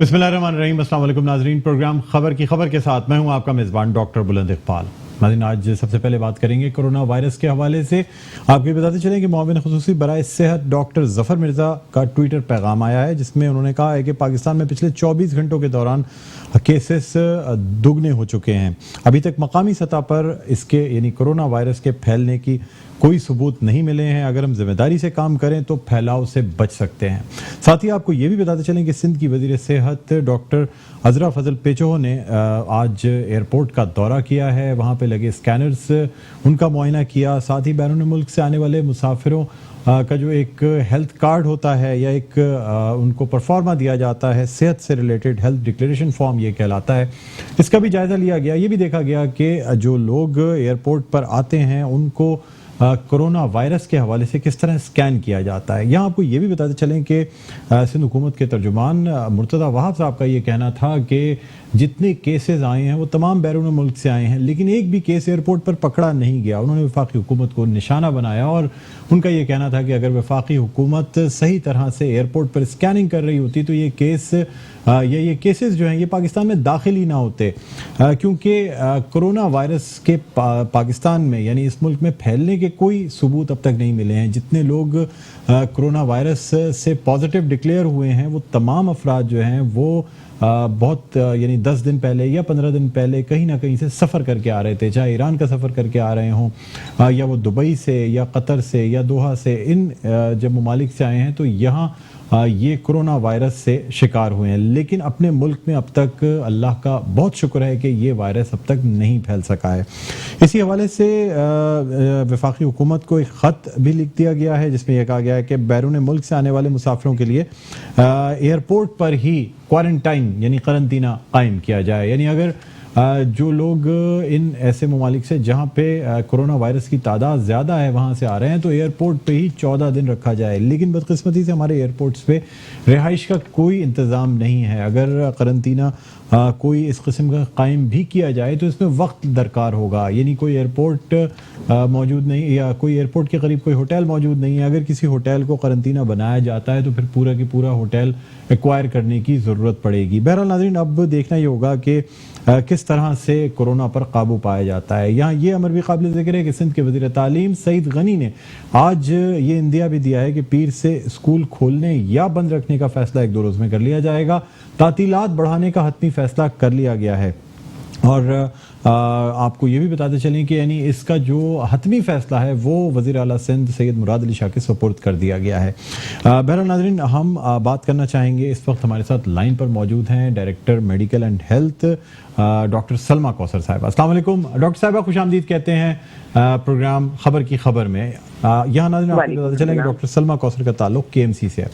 बिस्मिल्लाहिर्रहमानिर्रहीम। अस्सलाम वालेकुम नाज़रीन, प्रोग्राम खबर की खबर के साथ मैं हूं आपका मेज़बान डॉक्टर बुलंद इकबाल। नाज़रीन, आज सबसे पहले बात करेंगे कोरोना वायरस के हवाले से। आपको बताते चलें कि मुआविन खुसूसी बराए सेहत डॉक्टर जफ़र मिर्ज़ा का ट्विटर पैगाम आया है, जिसमें उन्होंने कहा है कि पाकिस्तान में पिछले 24 घंटों के दौरान केसेस दुगने हो चुके हैं। अभी तक मकामी सतह पर इसके यानी कोरोना वायरस के फैलने की कोई सबूत नहीं मिले हैं। अगर हम जिम्मेदारी से काम करें तो फैलाव से बच सकते हैं। साथ ही आपको ये भी बताते चलें कि सिंध की वजीर सेहत डॉक्टर अजरा फजल पेचो ने आज एयरपोर्ट का दौरा किया है, वहाँ पे लगे स्कैनर्स उनका मुआयना किया। साथ ही बैरून मुल्क से आने वाले मुसाफिरों का जो एक हेल्थ कार्ड होता है या एक उनको परफॉर्मा दिया जाता है, सेहत से रिलेटेड हेल्थ डिक्लेरेशन फॉर्म ये कहलाता है, इसका भी जायज़ा लिया गया। ये भी देखा गया कि जो लोग एयरपोर्ट पर आते हैं उनको कोरोना वायरस के हवाले से किस तरह स्कैन किया जाता है। यहाँ आपको ये भी बताते चलें कि सिंध हुकूमत के तर्जुमान मुर्तज़ा वहाब साहब का ये कहना था कि जितने केसेस आए हैं वो तमाम बैरून मुल्क से आए हैं, लेकिन एक भी केस एयरपोर्ट पर पकड़ा नहीं गया। उन्होंने वफाकी हुकूमत को निशाना बनाया और उनका ये कहना था कि अगर वफाकी हुकूमत सही तरह से एयरपोर्ट पर स्कैनिंग कर रही होती तो ये केस ये केसेस जो हैं ये पाकिस्तान में दाखिल ही ना होते, क्योंकि कोरोना वायरस के पाकिस्तान में यानी इस मुल्क में फैलने के कोई सबूत अब तक नहीं मिले हैं। जितने लोग कोरोना वायरस से पॉजिटिव डिक्लेयर हुए हैं वो तमाम अफराद जो हैं वो बहुत यानी 10 दिन पहले या 15 दिन पहले कहीं ना कहीं से सफ़र करके आ रहे थे, चाहे ईरान का सफ़र करके आ रहे हों या वो दुबई से या कतर से या दोहा से। इन जब ममालिक से आए हैं तो यहाँ ये कोरोना वायरस से शिकार हुए हैं, लेकिन अपने मुल्क में अब तक अल्लाह का बहुत शुक्र है कि ये वायरस अब तक नहीं फैल सका है। इसी हवाले से वफाकी हुकूमत को एक ख़त भी लिख दिया गया है, जिसमें यह कहा गया है कि बैरून मुल्क से आने वाले मुसाफिरों के लिए एयरपोर्ट पर ही क्वारंटाइन यानी करंतना कायम किया जाए। यानी अगर जो लोग इन ऐसे ममालिक से जहाँ पे कोरोना वायरस की तादाद ज़्यादा है वहाँ से आ रहे हैं तो एयरपोर्ट पे ही 14 दिन रखा जाए। लेकिन बदकिस्मती से हमारे एयरपोर्ट्स पे रिहाइश का कोई इंतज़ाम नहीं है। अगर करंतना कोई इस किस्म का कायम भी किया जाए तो इसमें वक्त दरकार होगा, यानी कोई एयरपोर्ट मौजूद नहीं या कोई एयरपोर्ट के करीब कोई होटल मौजूद नहीं है। अगर किसी होटल को करंतना बनाया जाता है तो फिर पूरा की पूरा होटल एक्वायर करने की ज़रूरत पड़ेगी। बहरहाल नाज़रीन, अब देखना ही होगा कि किस तरह से कोरोना पर काबू पाया जाता है। यहाँ ये अमर भी काबिल ज़िक्र है कि सिंध के वज़ीर तालीम सईद गनी ने आज ये इंदिया भी दिया है कि पीर से स्कूल खोलने या बंद रखने का फैसला 1-2 रोज़ में कर लिया जाएगा। तातीलात बढ़ाने का हतमी फैसला कर लिया गया है और आपको ये भी बताते चलें कि यानी इसका जो हतमी फैसला है वो वज़ीर आला सिंध सैयद मुराद अली शाह के सुपुर्द कर दिया गया है। बहरहाल नाज़रीन, हम बात करना चाहेंगे, इस वक्त हमारे साथ लाइन पर मौजूद हैं director medical and health doctor Salma Kausar साहिबा। अस्सलाम वालेकुम डॉक्टर साहिबा, खुशामदीद कहते हैं प्रोग्राम खबर की खबर में। यहाँ नाज़रीन आपको बताते चलें कि डॉक्टर सलमा कौसर का ताल्लुक KMC से है।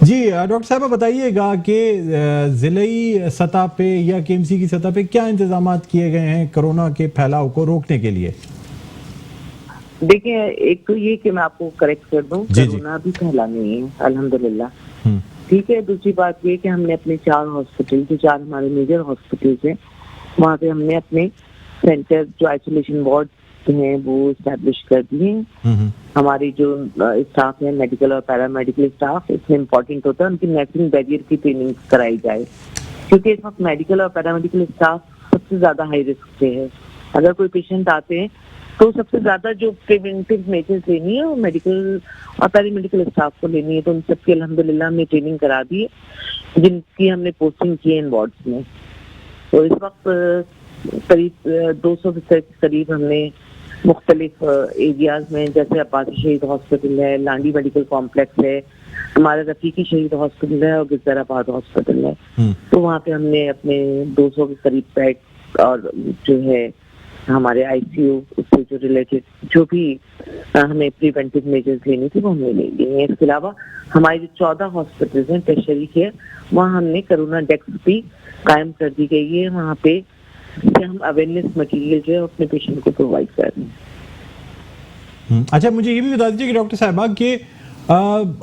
जी डॉक्टर साहिबा, बताइएगा कि ज़िलाई सतह पे या KMC की सतह पे क्या इंतजाम किए गए हैं कोरोना के फैलाव को रोकने के लिए? देखिए, एक तो ये कि मैं आपको करेक्ट कर दूं, कोरोना भी फैला नहीं है अल्हम्दुलिल्लाह, ठीक है। दूसरी बात ये कि हमने अपने 4 हॉस्पिटल, जो 4 हमारे मेजर हॉस्पिटल हैं, वहाँ पे हमने अपने सेंटर जो आइसोलेशन वार्ड हैं वो इस्टेब्लिश कर दिए हैं। हमारी जो स्टाफ है, मेडिकल और पैरामेडिकल स्टाफ, इसमें इम्पोर्टेंट होता है उनकी नेशनल बैरियर की ट्रेनिंग कराई जाए, क्योंकि इस वक्त मेडिकल और पैरामेडिकल स्टाफ सबसे ज्यादा हाई रिस्क पे है। अगर कोई पेशेंट आते हैं तो सबसे ज्यादा जो प्रिवेंटिव मेजर्स लेनी है वो मेडिकल और पैरामेडिकल स्टाफ को लेनी है। तो उन सबकी अल्हम्दुलिल्लाह हमने ट्रेनिंग करा दी है, जिनकी हमने पोस्टिंग की है इन वार्ड्स में। तो इस वक्त करीब 200 बिस्तर के करीब हमने मुख्तलिफ एरियाज में, जैसे अब्बासी शहीद हॉस्पिटल है, लांडी मेडिकल कॉम्प्लेक्स है, हमारे रफीकी शहीद हॉस्पिटल है और गिजराबाद हॉस्पिटल है, तो वहाँ पे हमने अपने 200 के करीब बेड और जो है हमारे ICU उससे जो रिलेटेड जो भी हमें प्रिवेंटिव मेजर्स लेनी थी वो हमने ले लिए हैं। इसके अलावा हमारे जो 14 हॉस्पिटल्स हैं टर्शरी केयर, वहाँ हमने कोरोना डेस्क भी कायम कर दी गई है, वहाँ पे जिससे हम अवेयरनेस मटेरियल जो है अपने पेशेंट को प्रोवाइड कर रहे हैं। अच्छा, मुझे ये भी बता दीजिए कि डॉक्टर साहिबा के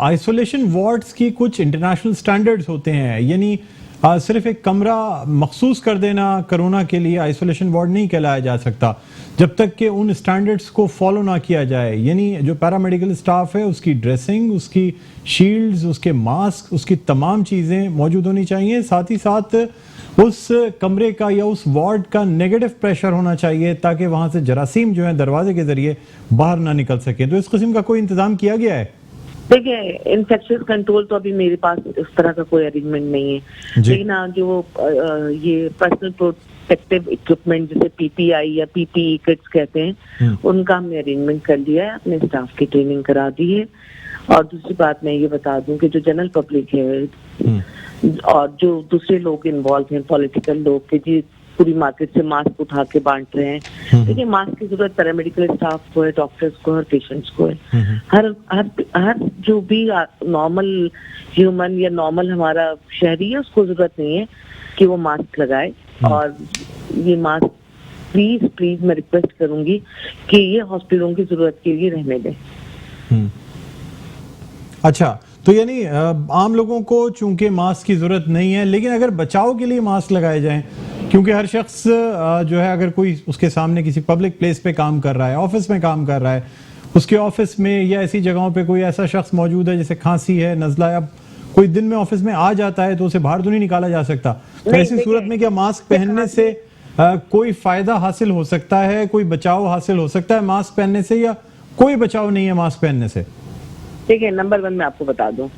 आइसोलेशन वार्ड्स की कुछ इंटरनेशनल स्टैंडर्ड्स होते हैं, यानी सिर्फ एक कमरा मखसूस कर देना कोरोना के लिए आइसोलेशन वार्ड नहीं कहलाया जा सकता जब तक कि उन स्टैंडर्ड्स को फॉलो ना किया जाए। यानी जो पैरामेडिकल स्टाफ है उसकी ड्रेसिंग, उसकी शील्ड्स, उसके मास्क, उसकी तमाम चीज़ें मौजूद होनी चाहिए। साथ ही साथ उस कमरे का या उस वार्ड का नेगेटिव प्रेशर होना चाहिए ताकि वहाँ से जरासीम जो है दरवाजे के ज़रिए बाहर ना निकल सके। तो इस किस्म का कोई इंतज़ाम किया गया है? देखिए, इन्फेक्शियस कंट्रोल तो अभी मेरे पास इस तरह का कोई अरेंजमेंट नहीं है, लेकिन जो ये पर्सनल प्रोटेक्टिव इक्विपमेंट जैसे पीपीआई या पीपीई किट्स कहते हैं, उनका हमने अरेंजमेंट कर लिया है, अपने स्टाफ की ट्रेनिंग करा दी है। और दूसरी बात मैं ये बता दूं कि जो जनरल पब्लिक है और जो दूसरे लोग इन्वॉल्व हैं, पॉलिटिकल लोग के जी पूरी मार्केट से मास्क उठा के बांट रहे हैं, देखिए मास्क की जरूरत पैरामेडिकल स्टाफ को है, डॉक्टर्स को और पेशेंट्स को है। हर जो भी नॉर्मल ह्यूमन या नॉर्मल हमारा शहरी है उसको जरूरत नहीं है कि वो मास्क लगाए। और ये मास्क प्लीज प्लीज मैं रिक्वेस्ट करूंगी कि ये हॉस्पिटलों की जरूरत के लिए रहने दें। अच्छा, तो यानी आम लोगों को चूंकि मास्क की जरूरत नहीं है, लेकिन अगर बचाव के लिए मास्क लगाए जाएं, क्योंकि हर शख्स जो है अगर कोई उसके सामने किसी पब्लिक प्लेस पे काम कर रहा है, ऑफिस में काम कर रहा है, उसके ऑफिस में या ऐसी जगहों पे कोई ऐसा शख्स मौजूद है जैसे खांसी है, नजला है, कोई दिन में ऑफिस में आ जाता है तो उसे बाहर तो नहीं निकाला जा सकता। तो ऐसी सूरत में क्या मास्क पहनने से कोई फायदा हासिल हो सकता है, कोई बचाव हासिल हो सकता है मास्क पहनने से, या कोई बचाव नहीं है मास्क पहनने से? देखिए, नंबर 1 मैं आपको बता दूं,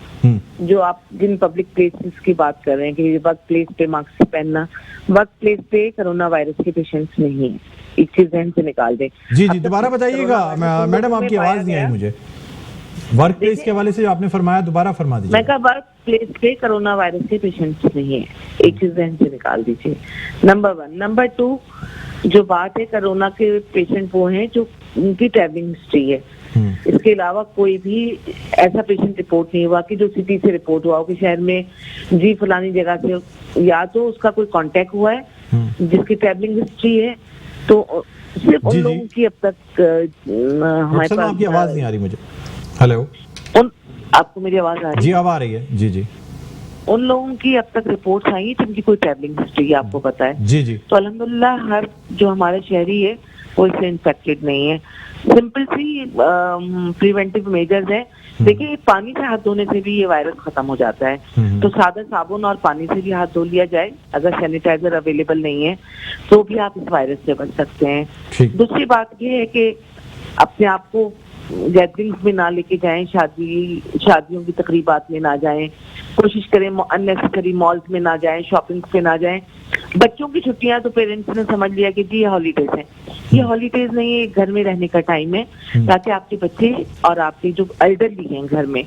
जो आप जिन पब्लिक प्लेसेस की बात कर रहे हैं कि वर्क प्लेस पे मास्क पहनना, वर्क प्लेस पे कोरोना वायरस के पेशेंट्स नहीं है, एक चीज ध्यान से निकाल दें। जी जी, दोबारा बताइएगा मैडम, आपकी आवाज नहीं आई मुझे। वर्क प्लेस के हवाले से आपने फरमाया, दोबारा फरमा दीजिए। मैं कहा वर्क प्लेस पे कोरोना वायरस के पेशेंट्स नहीं है, एक चीज ध्यान से निकाल दीजिए, नंबर 1। नंबर 2, जो बात है कोरोना के पेशेंट वो हैं जो उनकी ट्रैवलिंग हिस्ट्री है, इसके अलावा कोई भी ऐसा पेशेंट रिपोर्ट नहीं हुआ कि जो सिटी से रिपोर्ट हुआ हो कि शहर में जी फलानी जगह से, या तो उसका कोई कांटेक्ट हुआ है जिसकी ट्रैवलिंग हिस्ट्री है, तो सिर्फ उन लोगों की अब तक हमारे पास। आपकी आवाज नहीं आ रही मुझे। हेलो, आपको मेरी आवाज आ रही है? जी, अब आ रही है। जी जी, उन लोगों की अब तक रिपोर्ट आई है जिनकी कोई ट्रैवलिंग हिस्ट्री है, आपको पता है। जी जी, तो अल्हम्दुलिल्लाह हर जो हमारे शहरी है वो इससे इन्फेक्टेड नहीं है। सिंपल सी प्रिवेंटिव मेजर्स है। देखिए, पानी से हाथ धोने से भी ये वायरस खत्म हो जाता है, तो सादा साबुन और पानी से भी हाथ धो लिया जाए। अगर सैनिटाइजर अवेलेबल नहीं है तो भी आप इस वायरस से बच सकते हैं। दूसरी बात ये है कि अपने आप को गैदरिंग्स में ना लेके जाएं, शादियों की तकरीबात में ना जाएं, कोशिश करें अननेसेसरी मॉल्स में ना जाएं, शॉपिंग पे ना जाएं। बच्चों की छुट्टियां तो पेरेंट्स ने समझ लिया कि जी ये हॉलीडेज है, ये हॉलीडेज नहीं है, घर में रहने का टाइम है, ताकि आपके बच्चे और आपके जो एल्डरली हैं घर में,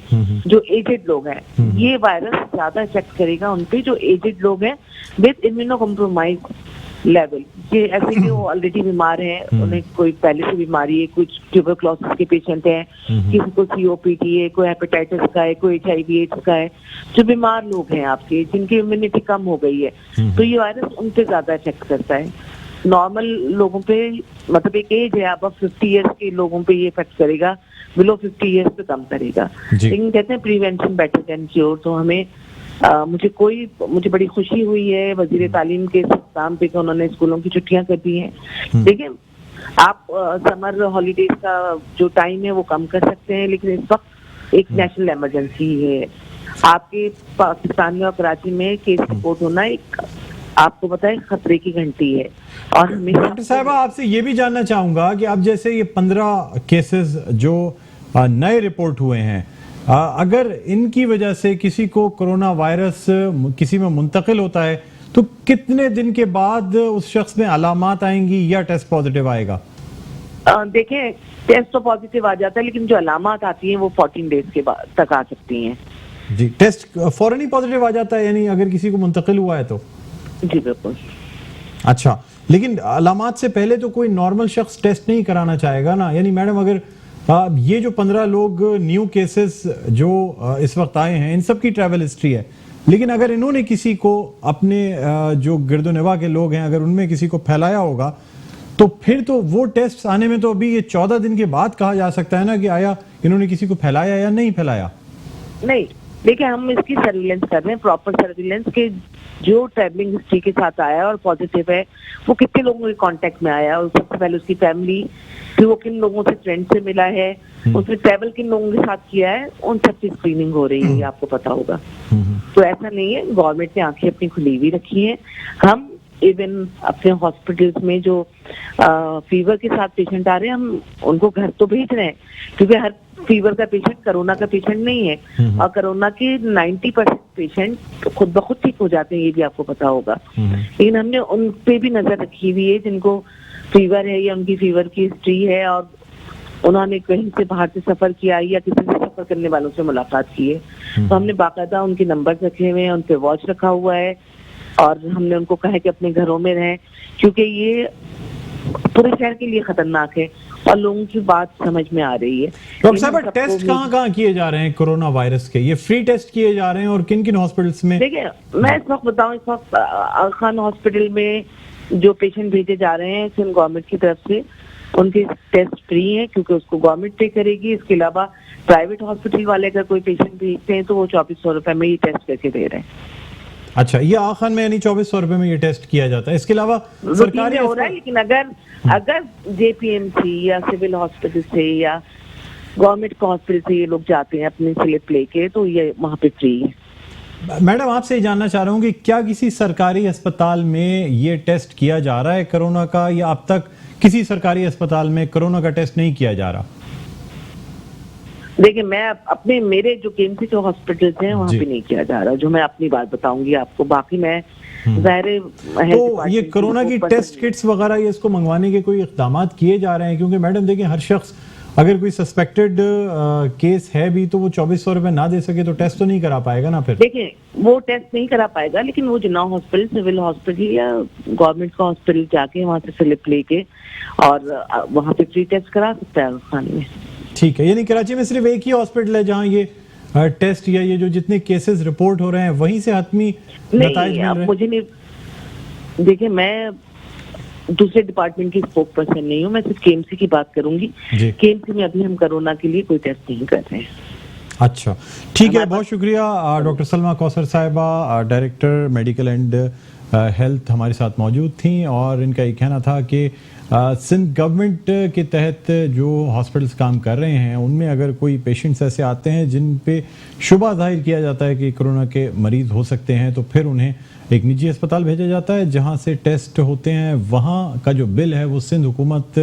जो एजेड लोग हैं, ये वायरस ज्यादा इफेक्ट करेगा उनपे जो एजेड लोग हैं विद इम्यूनो कॉम्प्रोमाइज लेवल, ये ऐसे कि वो ऑलरेडी बीमार हैं, उन्हें कोई पहले से बीमारी है, कुछ ट्यूबरक्लोसिस के पेशेंट हैं, किसी को सीओपीडी है, कोई हेपेटाइटिस का है, कोई HIV एड्स का है, जो बीमार लोग हैं आपके, जिनकी इम्यूनिटी कम हो गई है, तो ये वायरस उन पे ज्यादा इफेक्ट करता है। नॉर्मल लोगों पे, मतलब एक एज है अब 50 ईयर्स के लोगों पे ये इफेक्ट करेगा, बिलो 50 ईयर्स पे कम करेगा। लेकिन कहते हैं प्रिवेंशन बेटर देन क्योर। तो हमें मुझे बड़ी खुशी हुई है वजीर तालीम के इस्तेमाल पे कि उन्होंने स्कूलों की छुट्टियां कर दी हैं। देखिए, आप समर हॉलीडेज का जो टाइम है वो कम कर सकते हैं, लेकिन इस वक्त एक नेशनल इमरजेंसी है। आपके पाकिस्तान में और कराची में केस रिपोर्ट होना एक, आपको पता है, खतरे की घंटी है। और हमें डॉक्टर साहबा, आपसे ये भी जानना चाहूंगा कि अब जैसे ये 15 केसेस जो नए रिपोर्ट हुए हैं, अगर इनकी वजह से किसी को कोरोना वायरस किसी में मुंतकिल होता है तो कितने दिन के बाद उस शख्स में अलामात आएंगी या टेस्ट पॉजिटिव आएगा? देखें, टेस्ट तो पॉजिटिव आ जाता है, लेकिन जो अलामात आती हैं वो 14 डेज के बाद तक आ सकती हैं। जी, टेस्ट फौरन ही पॉजिटिव आ जाता है, यानी अगर किसी को मुंतकिल हुआ है तो? जी बिल्कुल। अच्छा, लेकिन अलामात से पहले तो कोई नॉर्मल शख्स टेस्ट नहीं कराना चाहेगा ना? यानी मैडम, अगर ये जो 15 लोग न्यू केसेस जो इस वक्त आए हैं, इन सब की ट्रैवल हिस्ट्री है, लेकिन अगर इन्होंने किसी को अपने जो गिरदोनिवा के लोग हैं, अगर उनमें किसी को फैलाया होगा, तो फिर तो वो टेस्ट आने में तो अभी ये 14 दिन के बाद कहा जा सकता है ना कि आया इन्होंने किसी को फैलाया या नहीं फैलाया? नहीं, देखिए हम इसकी सर्विलेंस कर रहे हैं, प्रॉपर सर्विलेंस के जो ट्रैवलिंग हिस्ट्री के साथ आया है और पॉजिटिव है वो कितने लोगों के कांटेक्ट में आया, और सबसे पहले उसकी फैमिली, फिर वो किन लोगों से फ्रेंड से मिला है, उसने ट्रैवल किन लोगों के साथ किया है, उन सब की स्क्रीनिंग हो रही है, आपको पता होगा। तो ऐसा नहीं है, गवर्नमेंट ने आंखें अपनी खुली हुई रखी है। हम इवन अपने हॉस्पिटल्स में जो फीवर के साथ पेशेंट आ रहे हैं हम उनको घर तो भेज रहे हैं, क्योंकि हर फीवर का पेशेंट कोरोना का पेशेंट नहीं है, और कोरोना के 90% पेशेंट तो खुद ब खुद ठीक हो जाते हैं, ये भी आपको पता होगा। लेकिन हमने उन पे भी नजर रखी हुई है जिनको फीवर है या उनकी फीवर की हिस्ट्री है और उन्होंने कहीं से बाहर से सफर किया या किसी से सफर करने वालों से मुलाकात की है। तो हमने बाकायदा उनके नंबर रखे हुए हैं, उन पे वॉच रखा हुआ है, और हमने उनको कहा कि अपने घरों में रहें, क्योंकि ये पूरे शहर के लिए खतरनाक है और लोगों की बात समझ में आ रही है। डॉक्टर साहब, टेस्ट कहाँ किए जा रहे हैं कोरोना वायरस के? ये फ्री टेस्ट किए जा रहे हैं और किन किन हॉस्पिटल्स में? देखिए मैं इस वक्त बताऊं, इस वक्त आगा खान हॉस्पिटल में जो पेशेंट भेजे जा रहे हैं सिंध गवर्नमेंट की तरफ से, उनके टेस्ट फ्री है क्योंकि उसको गवर्नमेंट पे करेगी। इसके अलावा प्राइवेट हॉस्पिटल वाले अगर कोई पेशेंट भेजते हैं तो वो 2400 रुपए में ये टेस्ट करके दे रहे हैं। अच्छा, ये आगा खान में यानी 2400 रुपए में ये टेस्ट किया जाता है। इसके अलावा सरकारी हो रहा है, लेकिन अगर जेपीएमसी या सिविल हॉस्पिटल से या गवर्नमेंट हॉस्पिटल से ये लोग जाते हैं अपनी स्लिप लेके, तो ये वहाँ पे फ्री है। मैडम, आपसे जानना चाह रहा हूँ कि क्या किसी सरकारी अस्पताल में ये टेस्ट किया जा रहा है कोरोना का, या अब तक किसी सरकारी अस्पताल में कोरोना का टेस्ट नहीं किया जा रहा? देखिए मैं अपने मेरे जो केएमसी के हॉस्पिटल्स हैं वहाँ पे नहीं किया जा रहा, जो मैं अपनी बात बताऊंगी आपको। बाकी मैं तो ये कोरोना की टेस्ट किट्स वगैरह ये इसको मंगवाने के कोई इक़दाम किए जा रहे हैं? क्योंकि मैडम देखिए, हर शख्स अगर कोई सस्पेक्टेड केस है भी तो वो 2400 रुपए ना दे सके तो टेस्ट तो नहीं करा पाएगा ना फिर। देखिए वो टेस्ट नहीं करा पाएगा, लेकिन वो जिन्ना हॉस्पिटल, सिविल हॉस्पिटल या गवर्नमेंट का हॉस्पिटल जाके वहाँ से स्लिप लेके और वहाँ पे फ्री टेस्ट करा सकता है खाने में। ठीक है, यानी कराची में सिर्फ एक ही हॉस्पिटल है जहाँ ये टेस्ट या ये जो जितने केसेस रिपोर्ट हो रहे हैं वहीं से आदमी नताइज मिल रहे हैं? मुझे नहीं, देखिए मैं दूसरे डिपार्टमेंट की स्पोक पर्सन नहीं हूँ, मैं सिर्फ केएमसी की बात करूंगी। केएमसी में अभी हम कोरोना के लिए कोई टेस्ट नहीं कर रहे हैं। अच्छा, ठीक है, बहुत शुक्रिया। डॉक्टर सलमा कौसर साहिबा, डायरेक्टर मेडिकल एंड हेल्थ, हमारे साथ मौजूद थी, और इनका ये कहना था कि सिंध गवर्नमेंट के तहत जो हॉस्पिटल्स काम कर रहे हैं उनमें अगर कोई पेशेंट्स ऐसे आते हैं जिन पे शुबा जाहिर किया जाता है कि कोरोना के मरीज हो सकते हैं, तो फिर उन्हें एक निजी अस्पताल भेजा जाता है जहां से टेस्ट होते हैं। वहां का जो बिल है वो सिंध हुकूमत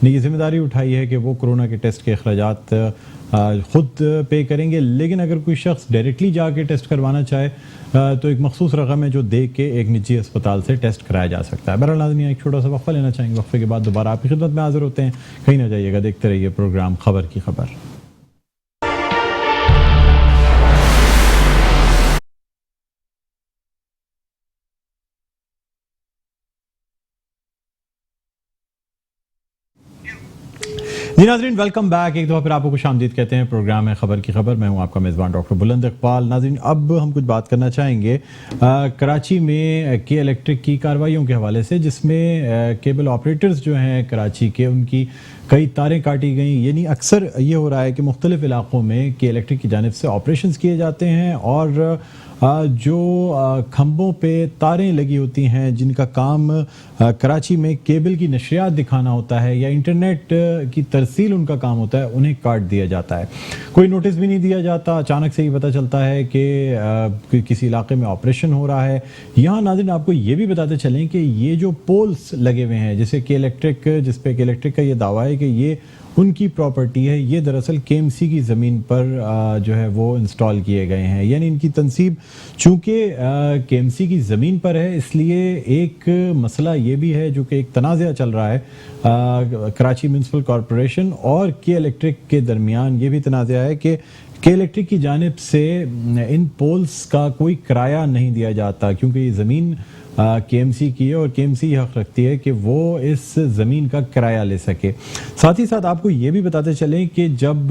ने ये जिम्मेदारी उठाई है कि वो कोरोना के टेस्ट के अखराजात खुद पे करेंगे। लेकिन अगर कोई शख्स डायरेक्टली जाके टेस्ट करवाना चाहे तो एक मखसूस रकम है जो दे के एक निजी अस्पताल से टेस्ट कराया जा सकता है। बहरहाल नाज़रीन, एक छोटा सा वक्फा लेना चाहेंगे, वक्फे के बाद दोबारा आपकी खिदमत में हाजिर होते हैं। कहीं ना जाइएगा, देखते रहिए प्रोग्राम खबर की खबर। जी नाज़रीन, वेलकम बैक। एक दफ़ा फिर आपको खुशामदीद कहते हैं। प्रोग्राम है खबर की खबर, मैं हूं आपका मेज़बान डॉक्टर बुलंद इकबाल। नाज़रीन, अब हम कुछ बात करना चाहेंगे कराची में के इलेक्ट्रिक की कार्रवाइयों के हवाले से, जिसमें केबल ऑपरेटर्स जो हैं कराची के, उनकी कई तारें काटी गई। यानी अक्सर ये हो रहा है कि मुख्तलिफ इलाक़ों में के इलेक्ट्रिक की जानिब से ऑपरेशंस किए जाते हैं और जो खंभों पे तारें लगी होती हैं जिनका काम कराची में केबल की नशरियात दिखाना होता है या इंटरनेट की तरसील उनका काम होता है, उन्हें काट दिया जाता है। कोई नोटिस भी नहीं दिया जाता, अचानक से ही पता चलता है कि किसी इलाके में ऑपरेशन हो रहा है। यहाँ नाज़रीन आपको ये भी बताते चलें कि ये जो पोल्स लगे हुए हैं जैसे के इलेक्ट्रिक, जिस पे के इलेक्ट्रिक का ये दावा है कि ये उनकी प्रॉपर्टी है, ये दरअसल केएमसी की ज़मीन पर जो है वो इंस्टॉल किए गए हैं। यानी इनकी तनसीब चूँकि केएमसी की ज़मीन पर है, इसलिए एक मसला ये भी है जो कि एक तनाज़ा चल रहा है कराची म्यूनसिपल कॉरपोरेशन और के इलेक्ट्रिक के दरमियान। ये भी तनाज़ा है कि के इलेक्ट्रिक की जानिब से इन पोल्स का कोई किराया नहीं दिया जाता, क्योंकि ये ज़मीन केएमसी की है और केएमसी हक रखती है कि वो इस ज़मीन का किराया ले सके। साथ ही साथ आपको ये भी बताते चलें कि जब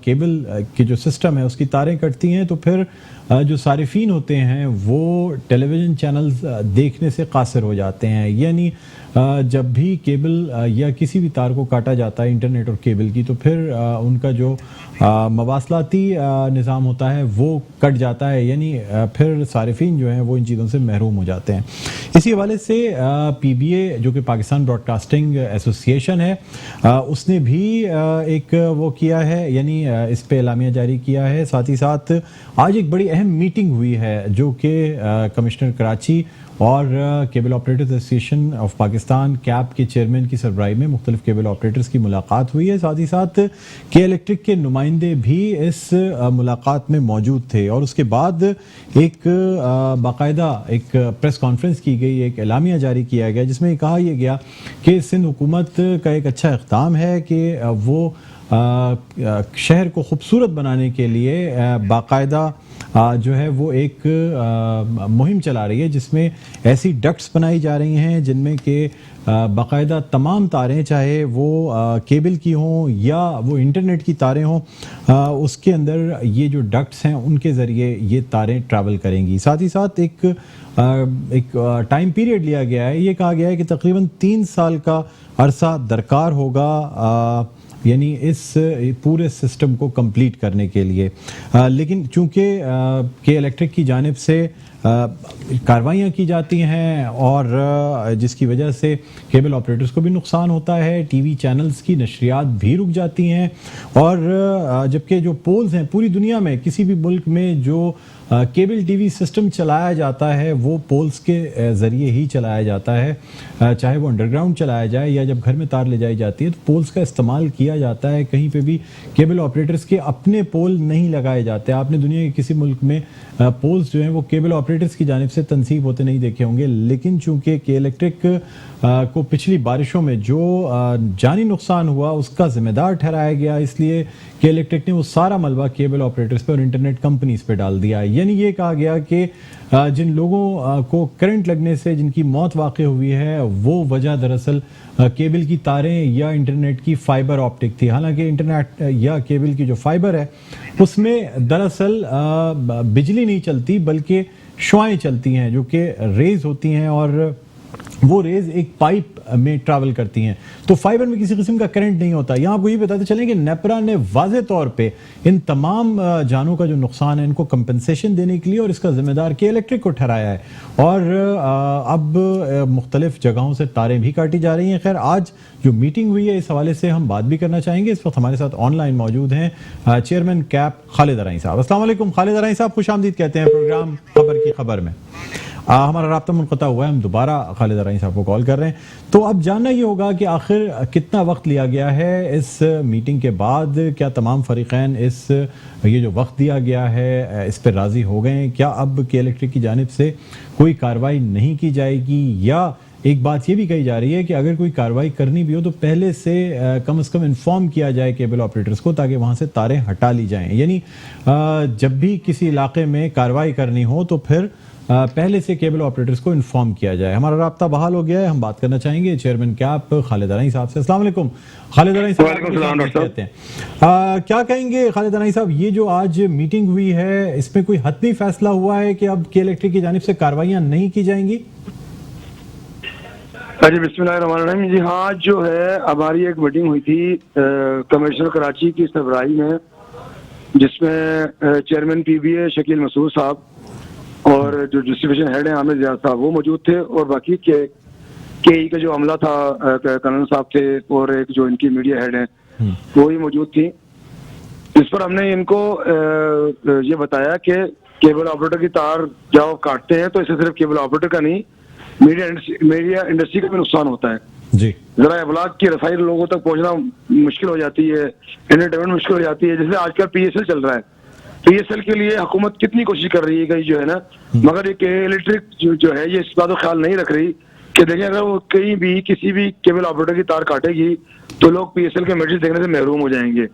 केबल के जो सिस्टम है उसकी तारें कटती हैं तो फिर जो सारिफीन होते हैं वो टेलीविज़न चैनल्स देखने से कासिर हो जाते हैं। यानी जब भी केबल या किसी भी तार को काटा जाता है इंटरनेट और केबल की, तो फिर उनका जो मवासलाती निज़ाम होता है वो कट जाता है, यानी फिर सारिफीन जो हैं वो इन चीज़ों से महरूम हो जाते हैं। इसी हवाले से PBA जो कि पाकिस्तान ब्रॉडकास्टिंग एसोसिएशन है, उसने भी एक वो किया है, यानी इस पे एलामिया जारी किया है। साथ ही साथ आज एक बड़ी अहम मीटिंग हुई है जो कि कमिश्नर कराची और cable operators association of Pakistan cap के चेयरमैन की सरबराही में मुख्तलिफ केबल ऑपरेटर्स की मुलाकात हुई है। साथ ही साथ के इलेक्ट्रिक के नुमाइंदे भी इस मुलाकात में मौजूद थे और उसके बाद एक बाकायदा एक प्रेस कॉन्फ्रेंस की गई, एक एलामिया जारी किया गया जिसमें कहा यह गया कि सिंध हुकूमत का एक अच्छा इक़दाम है कि वो शहर को खूबसूरत बनाने के लिए बाकायदा जो है वो एक मुहिम चला रही है जिसमें ऐसी डक्ट्स बनाई जा रही हैं जिनमें कि बाकायदा तमाम तारें, चाहे वो केबल की हों या वो इंटरनेट की तारें हों, उसके अंदर ये जो डक्ट्स हैं उनके ज़रिए ये तारें ट्रैवल करेंगी। साथ ही साथ एक टाइम पीरियड लिया गया है, ये कहा गया है कि तकरीबन 3 साल का अरसा दरकार होगा यानी इस पूरे सिस्टम को कंप्लीट करने के लिए। लेकिन चूंकि के इलेक्ट्रिक की जानिब से कार्रवाइयाँ की जाती हैं और जिसकी वजह से केबल ऑपरेटर्स को भी नुकसान होता है, टीवी चैनल्स की नशरियात भी रुक जाती हैं और जबकि जो पोल्स हैं पूरी दुनिया में किसी भी मुल्क में जो केबल टीवी सिस्टम चलाया जाता है वो पोल्स के ज़रिए ही चलाया जाता है, चाहे वो अंडरग्राउंड चलाया जाए या जब घर में तार ले जाई जाती है तो पोल्स का इस्तेमाल किया जाता है। कहीं पे भी केबल ऑपरेटर्स के अपने पोल नहीं लगाए जाते। आपने दुनिया के किसी मुल्क में पोल्स जो हैं वो केबल ऑपरेटर्स की जानिब से तनसीब होते नहीं देखे होंगे, लेकिन चूंकि के इलेक्ट्रिक को पिछली बारिशों में जो जानी नुकसान हुआ उसका जिम्मेदार ठहराया गया, इसलिए के इलेक्ट्रिक ने वो सारा मलबा केबल ऑपरेटर्स पे और इंटरनेट कंपनीज पे डाल दिया। यानी ये कहा गया कि जिन लोगों को करंट लगने से जिनकी मौत वाक़ हुई है वो वजह दरअसल केबल की तारें या इंटरनेट की फाइबर ऑप्टिक थी। हालांकि इंटरनेट या केबल की जो फाइबर है उसमें दरअसल बिजली नहीं चलती बल्कि शुआएं चलती हैं जो कि रेज होती हैं और वो रेज एक पाइप में ट्रैवल करती हैं, तो फाइबर में किसी किस्म का करंट नहीं होता। यहाँ आपको ये बताते चलें कि नेपरा ने वाज़े तौर पे इन तमाम जानों का जो नुकसान है इनको कंपनसेशन देने के लिए और इसका जिम्मेदार के इलेक्ट्रिक को ठहराया है और अब मुख्तलिफ जगहों से तारें भी काटी जा रही हैं। खैर आज जो मीटिंग हुई है इस हवाले से हम बात भी करना चाहेंगे। इस वक्त हमारे साथ ऑनलाइन मौजूद हैं चेयरमैन कैप खालिद अराई साहब। अस्सलाम वालेकुम खालिद अराई साहब, खुश आमदीद कहते हैं प्रोग्राम खबर की खबर में। हमारा राब्ता मुनक़ता हुआ है, हम दोबारा खालिद अराई साहब को कॉल कर रहे हैं। तो अब जानना ये होगा कि आखिर कितना वक्त लिया गया है इस मीटिंग के बाद, क्या तमाम फरीक़ैन इस ये जो वक्त दिया गया है इस पर राज़ी हो गए हैं? क्या अब के इलेक्ट्रिक की जानिब से कोई कार्रवाई नहीं की जाएगी या एक बात ये भी कही जा रही है कि अगर कोई कार्रवाई करनी भी हो तो पहले से कम से कम इन्फॉर्म किया जाए केबल ऑपरेटर्स को ताकि वहाँ से तारें हटा ली जाएं, यानी जब भी किसी इलाके में कार्रवाई करनी हो तो फिर पहले से केबल ऑपरेटर्स को इन्फॉर्म किया जाए। हमारा राब्ता बहाल हो गया है, हम बात करना चाहेंगे चेयरमैन कैप खालिद अराई साहब से। अस्सलाम वालेकुम खालिद अराई साहब, कहते हैं क्या कहेंगे खालिद अराई साहब, ये जो आज मीटिंग हुई है इसमें कोई हतमी फैसला हुआ है कि अब के इलेक्ट्रिक की जानिब से कार्रवाइयां नहीं की जाएंगी? जी बिस्मिल्लाहिर्रहमानिर्रहीम। जी हाँ, जो है हमारी एक मीटिंग हुई थी कमिश्नर कराची की सरबराही में जिसमें चेयरमैन PBA शकील मसूद साहब और जो डिस्ट्रीब्यूशन हेड है आमिर जियाद साहब वो मौजूद थे और बाकी के का जो अमला था कर्नल साहब थे और एक जो इनकी मीडिया हेड है वो ही मौजूद थी। इस पर हमने इनको ये बताया कि केबल ऑपरेटर की तार जब काटते हैं तो इससे सिर्फ केबल ऑपरेटर का नहीं मीडिया इंडस्ट्री का भी नुकसान होता है जी। जरा अबलाग की रसाई लोगों तक पहुंचना मुश्किल हो जाती है, एंटरटेनमेंट मुश्किल हो जाती है। जैसे आजकल PSL चल रहा है, PSL के लिए हुकूमत कितनी कोशिश कर रही है जो है ना, मगर ये इलेक्ट्रिक जो है ये इस बात का ख्याल नहीं रख रही कि देखें अगर वो कहीं भी किसी भी केबल ऑपरेटर की तार काटेगी तो लोग PSL के मैचेस देखने से महरूम हो जाएंगे।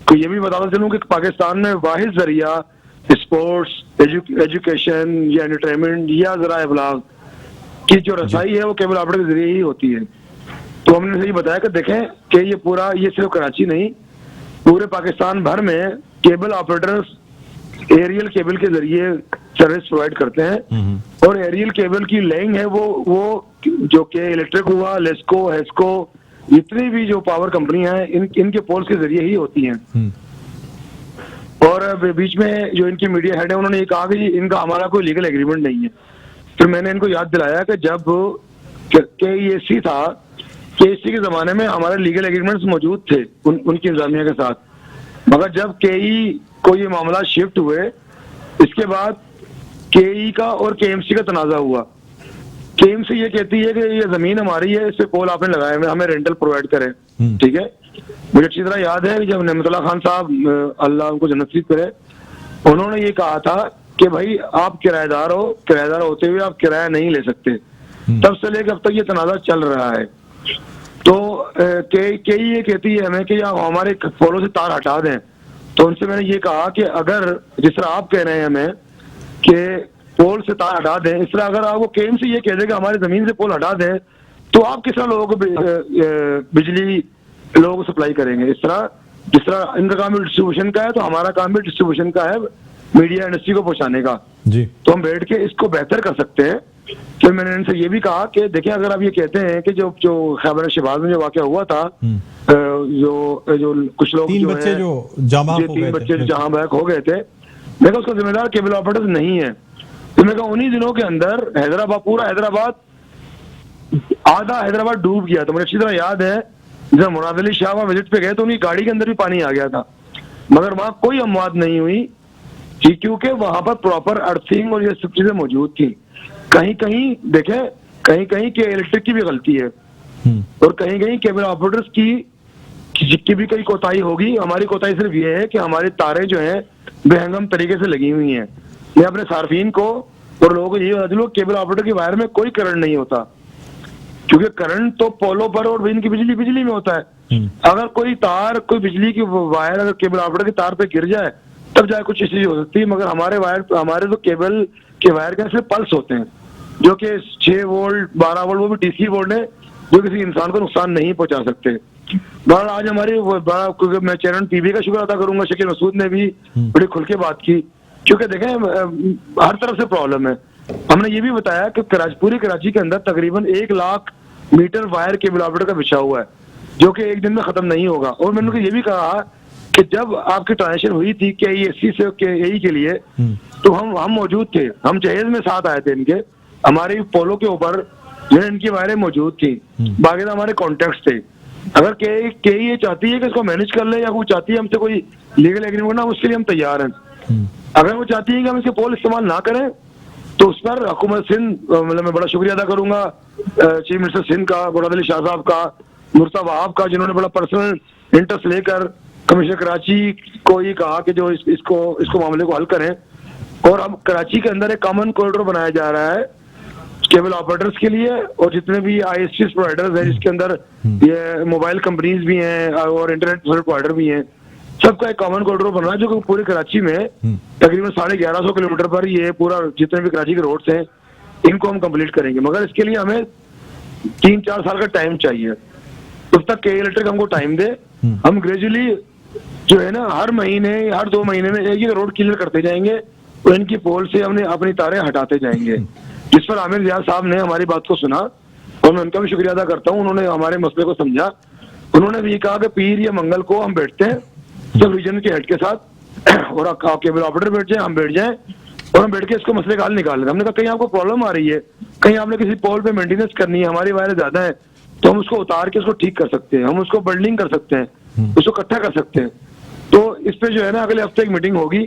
तो ये भी बताता चलूँ कि पाकिस्तान में वाहिद जरिया स्पोर्ट्स, एजुकेशन या एंटरटेनमेंट या जरा अबलाग की जो रसाई है वो केबल ऑपरेटर के जरिए ही होती है। तो हमने सही बताया कि देखें कि ये सिर्फ कराची नहीं पूरे पाकिस्तान भर में केबल ऑपरेटर्स एरियल केबल के जरिए सर्विस प्रोवाइड करते हैं और एरियल केबल की लेइंग है वो जो के इलेक्ट्रिक हुआ, लेस्को, हेस्को, जितनी भी जो पावर कंपनी है इनके पोल्स के जरिए ही होती हैं। और बीच में जो इनकी मीडिया हेड है उन्होंने ये कहा कि इनका हमारा कोई लीगल एग्रीमेंट नहीं है। फिर मैंने इनको याद दिलाया कि जब KESC था, KESC के जमाने में हमारे लीगल एग्रीमेंट्स मौजूद थे उनकी इंतजामिया के साथ, मगर जब KE को ये मामला शिफ्ट हुए, इसके बाद KE का और KMC का तनाजा हुआ। KMC ये कहती है कि ये जमीन हमारी है, इस पे पोल आपने लगाए हुए, हमें रेंटल प्रोवाइड करें। ठीक है, मुझे अच्छी तरह याद है कि जब नेमतुल्लाह खान साहब, अल्लाह उनको जन्नत नसीब करे, उन्होंने ये कहा था कि भाई आप किराएदार हो, किराएदार होते हुए आप किराया नहीं ले सकते। तब से लेकर अब तक ये तनाजा चल रहा है। तो KE ये कहती है हमें कि आप हमारे पोलों से तार हटा दें। तो उनसे मैंने ये कहा कि अगर जिस तरह आप कह रहे हैं हमें कि पोल से तार हटा दें, इस तरह अगर आपको KMC ये कह दे कि हमारी जमीन से पोल हटा दें, तो आप किस तरह लोगों को बिजली लोगों को सप्लाई करेंगे? इस तरह जिस तरह इनका काम भी डिस्ट्रीब्यूशन का है, तो हमारा काम भी डिस्ट्रीब्यूशन का है, मीडिया इंडस्ट्री को पहुंचाने का जी। तो हम बैठ के इसको बेहतर कर सकते हैं। फिर मैंने इनसे ये भी कहा कि देखिए, अगर आप ये कहते हैं कि जो खैबर शहबाज में जो वाकया हुआ था, जो कुछ लोग तीन बच्चे जो जहां बहक हो गए थे, मैं उसका जिम्मेदार केबल ऑपरेटर नहीं है। तो मैं उन्हीं दिनों के अंदर हैदराबाद, पूरा हैदराबाद, आधा हैदराबाद डूब गया। तो मुझे अच्छी तरह याद है जब मुराद अली शाह वहां विजिट पे गए तो उनकी गाड़ी के अंदर भी पानी आ गया था, मगर वहां कोई अमवात नहीं हुई क्योंकि वहां पर प्रॉपर अर्थिंग और ये सब चीजें मौजूद थी। कहीं कहीं देखें, कहीं कहीं के इलेक्ट्रिक की भी गलती है और कहीं कहीं केबल ऑपरेटर्स की भी कई कोताही होगी। हमारी कोताही सिर्फ ये है कि हमारी तारें जो हैं बेहंगम तरीके से लगी हुई हैं। मैं अपने सार्फिन को और लोगों को ये बता दूं, केबल ऑपरेटर की वायर में कोई करंट नहीं होता, क्योंकि करंट तो पोलों पर और इनकी बिजली में होता है। अगर कोई तार, कोई बिजली की वायर अगर केबल ऑपरेटर की तार पे गिर जाए तब जाए कुछ चीज हो सकती है, मगर हमारे तो केबल के वायर के सिर्फ पल्स होते हैं, जो कि 6 वोल्ट 12 वोल्ट, वो भी DC वोल्ट है, जो किसी इंसान को नुकसान नहीं पहुंचा सकते। बहरहाल आज हमारी मैं चेयरमैन PBA का शुक्र अदा करूंगा, शकील मसूद ने भी बड़ी खुल के बात की, क्योंकि देखें हर तरफ से प्रॉब्लम है। हमने ये भी बताया कि पूरी कराची के अंदर तकरीबन 1 lakh metre wire cable operator का बिछा हुआ है, जो कि एक दिन में खत्म नहीं होगा। और मैंने ये भी कहा कि जब आपकी ट्रांजेक्शन हुई थी KESC से KE के लिए, तो हम मौजूद थे, हम जहेज में साथ आए थे इनके, हमारी पोलो के ऊपर जो इनकी वायरें मौजूद थी, बाकी हमारे कॉन्टेक्ट थे। अगर KE ये चाहती है कि इसको मैनेज कर ले, या वो चाहती है हमसे कोई लीगल एग्रीमेंट ना, उसके लिए हम तैयार हैं। अगर वो चाहती है कि हम इसके पोल इस्तेमाल ना करें, तो उस पर हुकूमत सिंध, मतलब मैं बड़ा शुक्रिया अदा करूंगा चीफ मिनिस्टर सिंध का, मुराद अली शाह साहब का, मुर्तजा वहाब का, जिन्होंने बड़ा पर्सनल इंटरेस्ट लेकर कमिश्नर कराची को ये कहा कि जो इसको मामले को हल करें। और अब कराची के अंदर एक कॉमन कॉरिडोर बनाया जा रहा है केबल ऑपरेटर्स के लिए, और जितने भी ISPs प्रोवाइडर्स हैं, जिसके अंदर ये मोबाइल कंपनीज भी हैं और इंटरनेट सर्विस प्रोवाइडर भी हैं, सबका एक कॉमन कॉरिडोर बन रहा है, जो कि पूरे कराची में तकरीबन 1150 किलोमीटर पर ये पूरा जितने भी कराची के रोड्स हैं, इनको हम कंप्लीट करेंगे। मगर इसके लिए हमें 3-4 साल का टाइम चाहिए। उस तक के इलेक्ट्रिक हमको टाइम दे, हम ग्रेजुअली जो है ना हर महीने, हर 2 महीने में एक रोड क्लियर करते जाएंगे और इनकी पोल से हमने अपनी तारें हटाते जाएंगे। जिस पर आमिर रियाज साहब ने हमारी बात को सुना और मैं उनका भी शुक्रिया अदा करता हूँ, उन्होंने हमारे मसले को समझा। उन्होंने भी कहा कि पीर या मंगल को हम बैठते हैं सब रीजन के हेड के साथ, और केबल ऑपरेटर बैठ जाए, हम बैठ जाए और हम बैठ के इसको मसले का हल निकाल लें। हमने कहा कहीं आपको प्रॉब्लम आ रही है, कहीं आपने किसी पोल पे मेंटेनेंस करनी है, हमारी वायरें ज्यादा है, तो हम उसको उतार के उसको ठीक कर सकते हैं, हम उसको बंडलिंग कर सकते हैं, उसको इकट्ठा कर सकते हैं। तो इस पे जो है ना अगले हफ्ते एक मीटिंग होगी,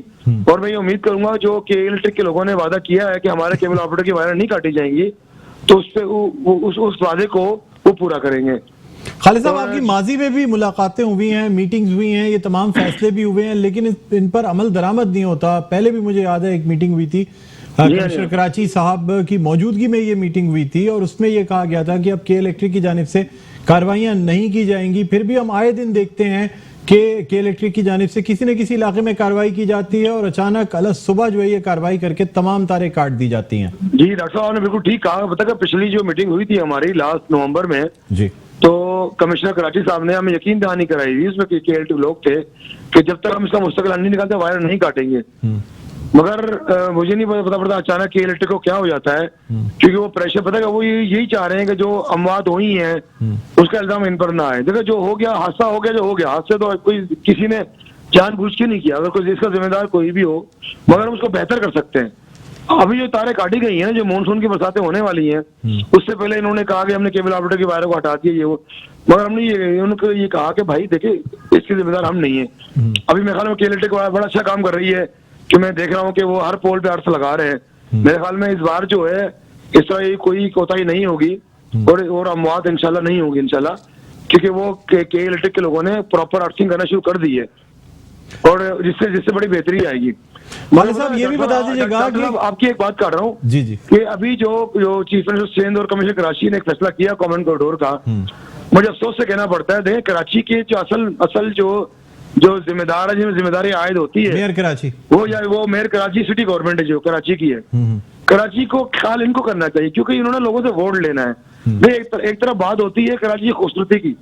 और मैं ये उम्मीद करूंगा जो के इलेक्ट्रिक के लोगों ने वादा किया है कि हमारे केबल ऑपरेटर की वायरें नहीं काटी जाएंगी, तो उस पे उस वादे को वो पूरा करेंगे। खालिद साहब, आपकी माजी में भी मुलाकातें हुई हैं, मीटिंग्स हुई हैं, ये तमाम फैसले भी हुए हैं, लेकिन इन पर अमल दरामद नहीं होता। पहले भी मुझे याद है एक मीटिंग हुई थी, कमिश्नर कराची साहब की मौजूदगी में ये मीटिंग हुई थी, और उसमें ये कहा गया था कि अब के इलेक्ट्रिक की जानिब से कार्रवाइयां नहीं की जाएंगी। फिर भी हम आए दिन देखते हैं कि के इलेक्ट्रिक की जानिब से किसी न किसी इलाके में कार्रवाई की जाती है और अचानक अलग सुबह जो है ये कार्रवाई करके तमाम तारें काट दी जाती हैं। जी डॉक्टर साहब ने बिल्कुल ठीक कहा। पता है पिछली जो मीटिंग हुई थी हमारी लास्ट नवंबर में जी, तो कमिश्नर कराची साहब ने हमें यकीन दहानी कराई थी, उसमें के लोग थे कि जब तक हम इसका मुस्तकिल हल नहीं निकालते वायर नहीं काटेंगे। मगर मुझे नहीं पता पड़ता अचानक के इलेक्ट्रिक को क्या हो जाता है, क्योंकि वो प्रेशर पता है वो यही चाह रहे हैं कि जो अमवात हुई है उसका इल्जाम इन पर ना आए। देखो जो हो गया हादसा हो गया, जो हो गया हादसे तो कोई किसी ने जानबूझ के नहीं किया, अगर कोई इसका जिम्मेदार कोई भी हो, मगर हम उसको बेहतर कर सकते हैं। अभी जो तारें काटी गई हैं, जो मानसून की बरसातें होने वाली हैं, उससे पहले इन्होंने कहा कि हमने केबल ऑपरेटर की वायरों को हटा दिया ये वो, मगर हमने उनको ये कहा कि भाई देखिए इसके जिम्मेदार हम नहीं है। अभी मेरे ख्याल में के इलेक्ट्रिक बड़ा अच्छा काम कर रही है कि मैं देख रहा हूँ कि वो हर पोल पे अर्थ लगा रहे हैं। मेरे ख्याल में इस बार जो है इस तरह कोई कोताही नहीं होगी और अमवात इंशाल्लाह नहीं होगी इंशाल्लाह, क्योंकि वो के इलेक्ट्रिक के लोगों ने प्रॉपर अर्थिंग करना शुरू कर दी है और जिससे बड़ी बेहतरी आएगी। माली साहब ये भी बता दीजिएगा कि आपकी एक बात कर रहा हूँ जी जी कि अभी जो चीफ मिनिस्टर सिंध और कमिश्नर कराची ने एक फैसला किया कॉमन कॉरिडोर का, मुझे अफसोस से कहना पड़ता है, देखें कराची के जो असल जो जिम्मेदार है, जिसमें जिम्मेदारी आयद होती है मेयर कराची, वो मेयर कराची सिटी गवर्नमेंट है जो कराची की है, कराची को ख्याल इनको करना चाहिए क्योंकि इन्होंने लोगों से वोट लेना है। एक तरफ बात होती है कराची की खूबसूरती की,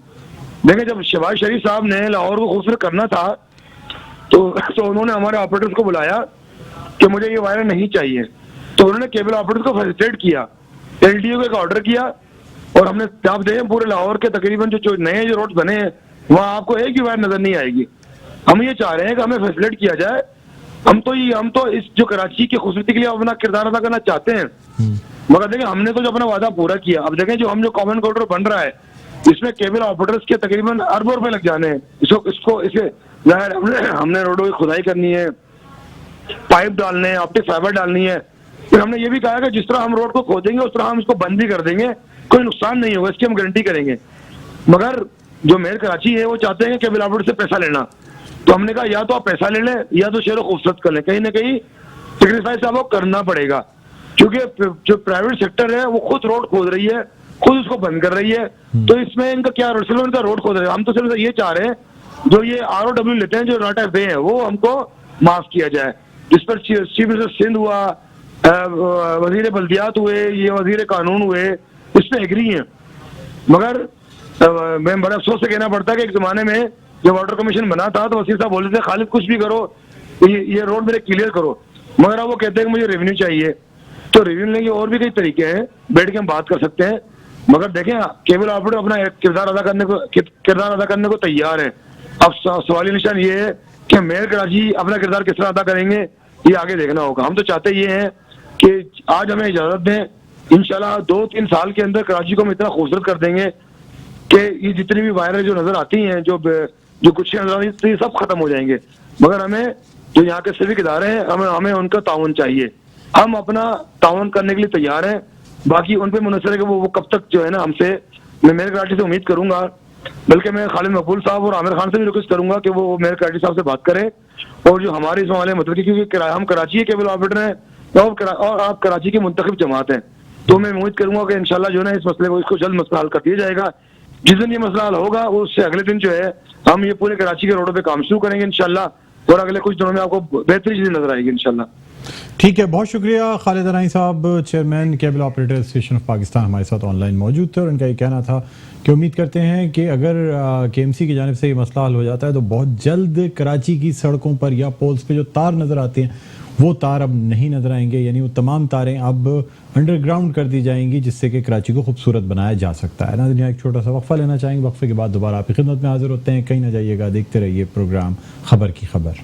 देखें जब शहबाज शरीफ साहब ने लाहौर को खूबसूरत करना था तो उन्होंने हमारे ऑपरेटर्स को बुलाया कि मुझे ये वायर नहीं चाहिए, तो उन्होंने केबल ऑपरेटर्स को फैसिलिटेट किया, एलडीओ को एक ऑर्डर किया और हमने आप देखें पूरे लाहौर के तकरीबन जो नए जो रोड बने हैं वहाँ आपको एक भी वायर नजर नहीं आएगी। हम ये चाह रहे हैं कि हमें फैसिलिटेट किया जाए। हम तो इस जो कराची की खूबसूरती के लिए अपना किरदार अदा करना चाहते हैं, मगर देखें हमने तो जो अपना वादा पूरा किया। अब देखें जो कॉमन कॉरिडोर बन रहा है इसमें केबल ऑपरेटर्स के तकरीबन अरबों रुपए लग जाने हैं। इसे हमने रोडों की खुदाई करनी है, पाइप डालने हैं, ऑप्टिक फाइबर डालनी है। फिर हमने ये भी कहा कि जिस तरह हम रोड को खोदेंगे उस तरह हम इसको बंद भी कर देंगे, कोई नुकसान नहीं होगा, इसकी हम गारंटी करेंगे। मगर जो मेयर कराची है वो चाहते हैं केबल ऑपरेटर से पैसा लेना, तो हमने कहा या तो आप पैसा ले लें या तो शहर खूबसूरत कर लें, कहीं ना कहीं सेक्रीफाइस आपको करना पड़ेगा, क्योंकि जो प्राइवेट सेक्टर है वो खुद रोड खोद रही है, खुद उसको बंद कर रही है, तो इसमें इनका क्या सिर्फ इनका रोड खोद रहे हैं। हम तो सिर्फ ये चाह रहे हैं जो ये ROW लेते हैं, जो नाटा पे हैं, वो हमको माफ किया जाए। जिस पर चीफ मिनिस्टर सिंध हुआ, वजीर बल्दियात हुए, ये वजीर कानून हुए, इसमें एग्री हैं। मगर मैं बड़ा अफसोस से कहना पड़ता है कि एक जमाने में जब वाटर कमीशन बना था तो वसीर साहब बोलते थे खालिद कुछ भी करो, ये रोड मेरे क्लियर करो, मगर अब वो कहते हैं कि मुझे रेवेन्यू चाहिए। तो रेवेन्यू लेंगे और भी कई तरीके हैं, बैठ के हम बात कर सकते हैं, मगर देखें केबल ऑपरेटर अपना किरदार अदा करने को तैयार है। अब सवाली निशान ये है कि मेयर कराची अपना किरदार किस तरह अदा करेंगे, ये आगे देखना होगा। हम तो चाहते ये हैं कि आज हमें इजाजत दें, इंशाल्लाह 2-3 साल के अंदर कराची को हम इतना खूबसूरत कर देंगे कि ये जितनी भी वायरें जो नजर आती हैं, जो कुछ नजर आती हैं, सब खत्म हो जाएंगे। मगर हमें जो यहाँ के सिविक इदारे हैं हमें उनका ताउन चाहिए, हम अपना ताउन करने के लिए तैयार हैं। बाकी उन पे मुनसर है कि वो कब तक जो है ना हमसे, मैं मेयर कराची से उम्मीद करूंगा, बल्कि मैं खालिद मकबूल साहब और आमिर खान से भी रिक्वेस्ट करूंगा कि वो मेयर कराची साहब से बात करें और जो हमारे इस मामले में मतलब, क्योंकि हम कराची के केबल ऑपरेटर हैं और आप कराची की मुंतखब जमात हैं, तो मैं उम्मीद करूंगा कि इंशाल्लाह जो है ना इस मसले को इसको जल्द मसला हल कर दिया जाएगा। जिस दिन ये मसला हल होगा उससे अगले दिन जो है हम ये पूरे कराची के रोडों पे काम शुरू करेंगे इंशाल्लाह, और अगले कुछ दिनों में आपको बेहतरीन चीजें नजर आएगी इंशाल्लाह। ठीक है, बहुत शुक्रिया। खालिद अनाई साहब, chairman cable operator association of Pakistan, हमारे साथ ऑनलाइन मौजूद थे और उनका ये कहना था कि उम्मीद करते हैं कि अगर KMC की जानिब से ये मसला हल हो जाता है तो बहुत जल्द कराची की सड़कों पर या पोल्स पे जो तार नज़र आते हैं वो तार अब नहीं नजर आएंगे, यानी वो तमाम तारें अब अंडरग्राउंड कर दी जाएंगी, जिससे कि कराची को खूबसूरत बनाया जा सकता है। नाज़रीन, एक छोटा सा वक्फा लेना चाहेंगे, वक्फे के बाद दोबारा आपकी खिदमत में हाजिर होते हैं। कहीं ना जाइएगा, देखते रहिए प्रोग्राम खबर की खबर।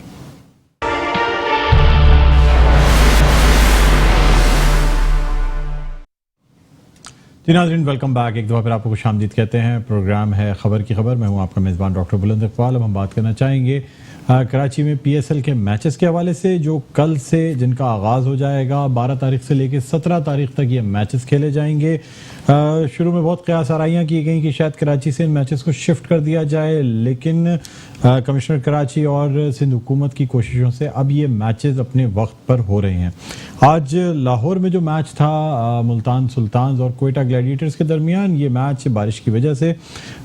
जी नाज़रीन, वेलकम बैक। एक दफ़ा फिर आपको खुशामदीद कहते हैं। प्रोग्राम है खबर की खबर, मैं हूं आपका मेज़बान डॉक्टर बुलंद इकबाल। अब हम बात करना चाहेंगे कराची में PSL के मैचेस के हवाले से, जो कल से जिनका आगाज़ हो जाएगा। 12 तारीख से लेकर 17 तारीख तक ये मैचेस खेले जाएंगे। शुरू में बहुत क़यास आराइयाँ की गई कि शायद कराची से इन मैचेस को शिफ्ट कर दिया जाए, लेकिन कमिश्नर कराची और सिंध हुकूमत की कोशिशों से अब ये मैचेस अपने वक्त पर हो रहे हैं। आज लाहौर में जो मैच था मुल्तान सुल्तान्स और क्वेटा ग्लैडिएटर्स के दरमियान, ये मैच बारिश की वजह से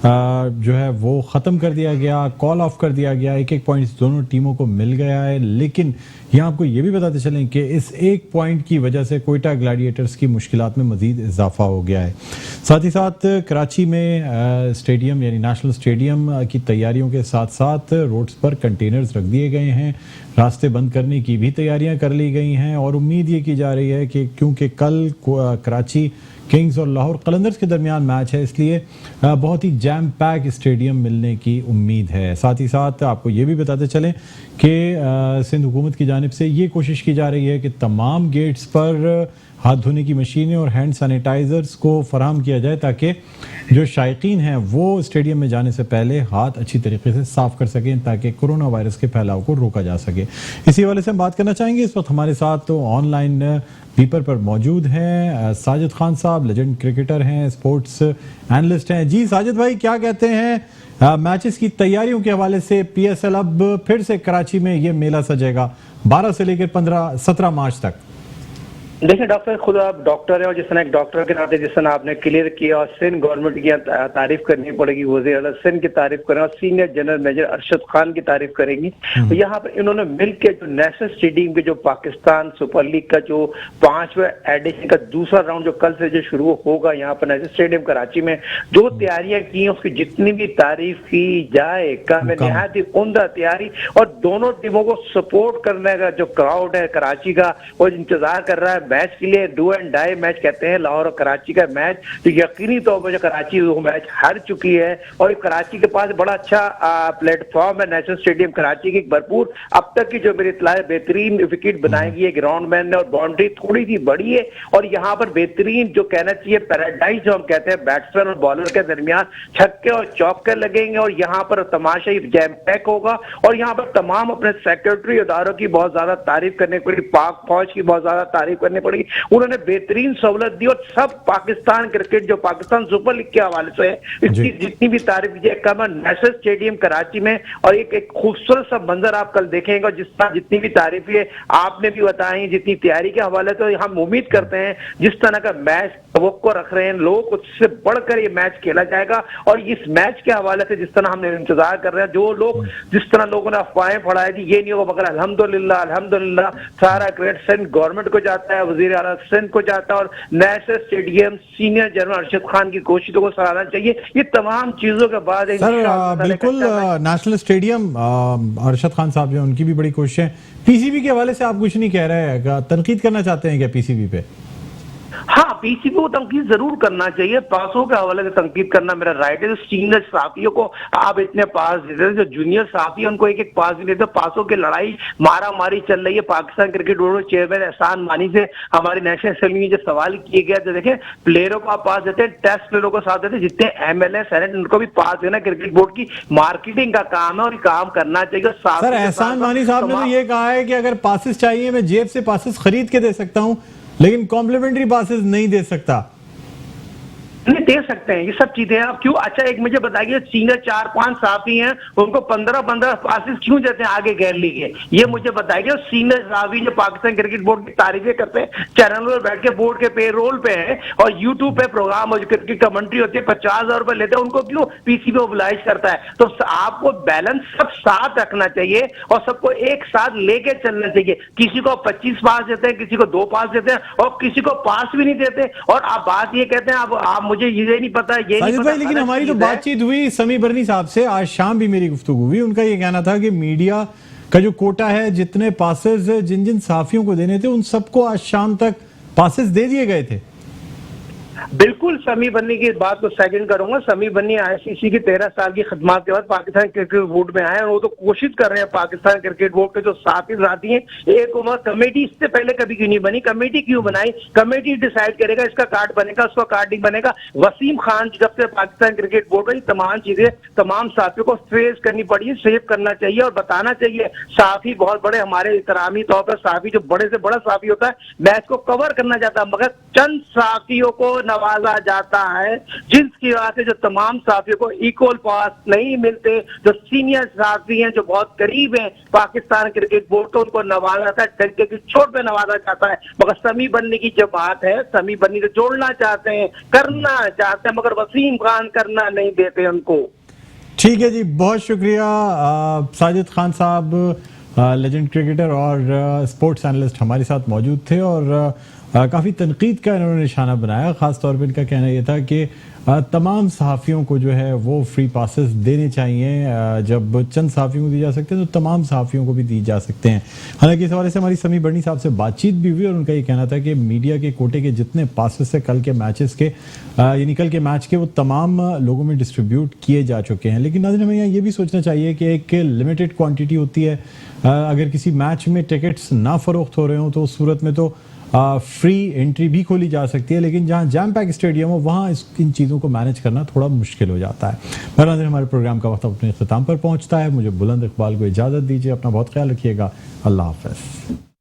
जो है वो ख़त्म कर दिया गया, कॉल ऑफ कर दिया गया। 1-1 पॉइंट्स दोनों टीमों को मिल गया है, लेकिन यहाँ आपको ये भी बताते चलें कि इस एक पॉइंट की वजह से कोयटा ग्लैडिएटर्स की मुश्किलात में मजीद इजाफा हो गया है। साथ ही साथ कराची में स्टेडियम यानी नेशनल स्टेडियम की तैयारियों के साथ साथ रोड्स पर कंटेनर्स रख दिए गए हैं, रास्ते बंद करने की भी तैयारियां कर ली गई हैं और उम्मीद ये की जा रही है कि क्योंकि कल कराची किंग्स और लाहौर कलंदर्स के दरमियान मैच है, इसलिए बहुत ही जैम पैक स्टेडियम मिलने की उम्मीद है। साथ ही साथ आपको ये भी बताते चलें कि सिंध हुकूमत की जानिब से ये कोशिश की जा रही है कि तमाम गेट्स पर हाथ धोने की मशीनें और हैंड सैनिटाइजर्स को फराहम किया जाए ताकि जो शायकीन हैं वो स्टेडियम में जाने से पहले हाथ अच्छी तरीके से साफ कर सकें ताकि कोरोना वायरस के फैलाव को रोका जा सके। इसी हवाले से हम बात करना चाहेंगे। इस वक्त हमारे साथ तो ऑनलाइन बीपर पर मौजूद हैं साजिद खान साहब, लेजेंड क्रिकेटर हैं, स्पोर्ट्स एनालिस्ट हैं। जी साजिद भाई, क्या कहते हैं मैचेस की तैयारियों के हवाले से? PSL अब फिर से कराची में ये मेला सजेगा 12 से लेकर 17 मार्च तक। देखिए डॉक्टर, खुद आप डॉक्टर हैं और जिस तरह एक डॉक्टर के नाते जिस तरह आपने क्लियर किया और सिंध गवर्नमेंट की तारीफ करनी पड़ेगी, वज़ीर आला सिंध की तारीफ करें और senior general major Arshad Khan की तारीफ करेंगी। तो यहाँ पर इन्होंने मिलकर जो नेशनल स्टेडियम के जो पाकिस्तान सुपर लीग का जो 5वां एडिशन का दूसरा राउंड जो कल से जो शुरू होगा यहाँ पर नेशनल स्टेडियम कराची में, जो तैयारियां की हैं उसकी जितनी भी तारीफ की जाए कम है, निहायत ही उम्दा तैयारी और दोनों टीमों को सपोर्ट करने का जो क्राउड है कराची का वो इंतजार कर रहा है मैच के लिए। डू एंड डाई मैच कहते हैं लाहौर और कराची का मैच, तो यकीनी तौर पर जो कराची वो मैच हार चुकी है और कराची के पास बड़ा अच्छा प्लेटफॉर्म है नेशनल स्टेडियम कराची की। भरपूर अब तक की जो मेरी इत्तला है बेहतरीन विकेट बनाई गई है ग्राउंड मैन ने और बाउंड्री थोड़ी सी बड़ी है और यहाँ पर बेहतरीन जो कहना चाहिए पैराडाइज जो हम कहते हैं बैट्समैन और बॉलर के दरमियान छक्के और चौके लगेंगे और यहाँ पर तमाशा ही जैम पैक होगा और यहाँ पर तमाम अपने सेक्रेटरी इदारों की बहुत ज्यादा तारीफ करनी पड़ी, पाक फौज की बहुत ज्यादा तारीफ करनी पड़ी। उन्होंने बेहतरीन सहूलत दी और सब पाकिस्तान क्रिकेट जो पाकिस्तान सुपर लीग के हवाले से है इसकी जितनी भी तारीफ कीजिए कम है नेशनल स्टेडियम कराची में और एक खूबसूरत सा मंजर आप कल देखेंगे और जिस तरह जितनी भी तारीफ है आपने भी बताई जितनी तैयारी के हवाले तो हम उम्मीद करते हैं जिस तरह का मैच तवक्को रख रहे हैं लोग उससे बढ़कर ये मैच खेला जाएगा और इस मैच के हवाले से जिस तरह हमने इंतजार कर रहे हैं जो लोग जिस तरह लोगों ने अफवाहें फैलाई थी ये नहीं होगा मगर अल्हम्दुलिल्लाह सारा क्रेडिट सिंध गवर्नमेंट को जाता है, वज़ीर आला सिंध को जाता है और national stadium senior general Arshad Khan की कोशिशों को सराहना चाहिए। ये तमाम चीजों के बाद सर बिल्कुल नेशनल स्टेडियम अरशद खान साहब जो उनकी भी बड़ी कोशिश है। PCB के हवाले से आप कुछ नहीं कह रहे हैं, तनकीद करना चाहते हैं क्या PCB पे? हाँ, PCB को तनकीद जरूर करना चाहिए, पासों के हवाले से तनकीद करना मेरा राइट है। जो सीनियर साथियों को आप इतने पास देते हैं, जो जूनियर साथी है उनको एक एक पास भी देते, पासों की लड़ाई मारा मारी चल रही है। पाकिस्तान क्रिकेट बोर्ड चेयरमैन एहसान मानी से हमारी नेशनल असेंबली में जो सवाल किए गए थे, देखें प्लेयरों को आप पास देते हैं, टेस्ट प्लेयरों को साथ देते हैं, जितने MLA सेनेट उनको भी पास देना क्रिकेट बोर्ड की मार्केटिंग का काम है और काम करना चाहिए। सर एहसान मानी साहब ने तो ये कहा है कि अगर पासिस चाहिए मैं जेब से पासिस खरीद के दे सकता हूं लेकिन कॉम्प्लीमेंट्री पासेस नहीं दे सकता। नहीं दे सकते हैं, ये सब चीजें आप क्यों? अच्छा एक मुझे बताइए सीनियर 4-5 साथी हैं उनको 15-15 पासिस क्यों देते हैं आगे गैर लीग है, ये मुझे बताइए। सीनियर साथी जो पाकिस्तान क्रिकेट बोर्ड की तारीफें करते हैं, चैनल पर बैठ के बोर्ड के पे रोल पे है और यूट्यूब पे प्रोग्राम और क्रिकेट कमेंट्री होती है 50,000 रुपए लेते हैं, उनको क्यों PCB ओबलाइज करता है? तो आपको बैलेंस सब साथ रखना चाहिए और सबको एक साथ लेके चलना चाहिए। किसी को 25 पास देते हैं, किसी को 2 पास देते हैं और किसी को पास भी नहीं देते। और आप बात ये कहते हैं आप मुझे ये नहीं पता ये नहीं पता। लेकिन हमारी तो बातचीत हुई समी बरनी साहब से, आज शाम भी मेरी गुफ्तगू हुई, उनका ये कहना था कि मीडिया का जो कोटा है जितने पासेस जिन जिन साफियों को देने थे उन सबको आज शाम तक पासेस दे दिए गए थे। बिल्कुल समी बन्नी की बात को सेकंड करूंगा। समी बन्नी ICC की 13 साल की खिदमत के बाद पाकिस्तान क्रिकेट बोर्ड में आए और वो तो कोशिश कर रहे हैं पाकिस्तान क्रिकेट बोर्ड के जो साथी हैं एक उम्र कमेटी इससे पहले कभी क्यों नहीं बनी, कमेटी क्यों बनाई? कमेटी डिसाइड करेगा इसका कार्ड बनेगा उसका कार्ड नहीं बनेगा। वसीम खान जब से पाकिस्तान क्रिकेट बोर्ड में तमाम चीजें तमाम साथियों को फेस करनी पड़ी है, सेव करना चाहिए और बताना चाहिए। साथी बहुत बड़े हमारे इकरामी तौर पर साथी जो बड़े से बड़ा साथी होता है मैच को कवर करना चाहता है मगर चंद साथियों को नवाजा जाता है जिसकी वजह से जो तमाम साथियों को इक्वल पास नहीं मिलते। जो सीनियर साथी हैं जो बहुत करीब हैं पाकिस्तान क्रिकेट बोर्ड को उनको नवाजा जाता है, डंके की चोट पे नवाजा जाता है। मगर समी बन्नी की जो बात है, समी बन्नी तो जोड़ना चाहते हैं, करना चाहते हैं मगर वसीम खान करना नहीं देते उनको। ठीक है जी, बहुत शुक्रिया साजिद खान साहब, लेजेंड क्रिकेटर और स्पोर्ट्स एनालिस्ट हमारे साथ मौजूद थे और काफ़ी तनकीद का इन्होंने निशाना बनाया। ख़ास तौर पर इनका कहना यह था कि तमाम सहाफ़ियों को जो है वो फ्री पासेस देने चाहिए। जब चंद सहाफ़ियों को दी जा सकते हैं तो तमाम सहाफ़ियों को भी दी जा सकते हैं। हालांकि इस हवाले से हमारी समी बर्नी साहब से बातचीत भी हुई और उनका ये कहना था कि मीडिया के कोटे के जितने पासेस है कल के मैचेस के यानी कल के मैच के वो तमाम लोगों में डिस्ट्रीब्यूट किए जा चुके हैं। लेकिन नाज़रीन हमें यहाँ ये भी सोचना चाहिए कि एक लिमिटेड क्वान्टिटी होती है। अगर किसी मैच में टिकट्स ना फ़रोख्त हो रहे हों तो उस सूरत में तो फ्री एंट्री भी खोली जा सकती है, लेकिन जहां जैम पैक स्टेडियम हो वहां इन चीज़ों को मैनेज करना थोड़ा मुश्किल हो जाता है। बहरहाल हमारे प्रोग्राम का वक्त अपने इख्तिताम पर पहुंचता है। मुझे बुलंद इकबाल को इजाज़त दीजिए। अपना बहुत ख्याल रखिएगा। अल्लाह हाफ़िज़।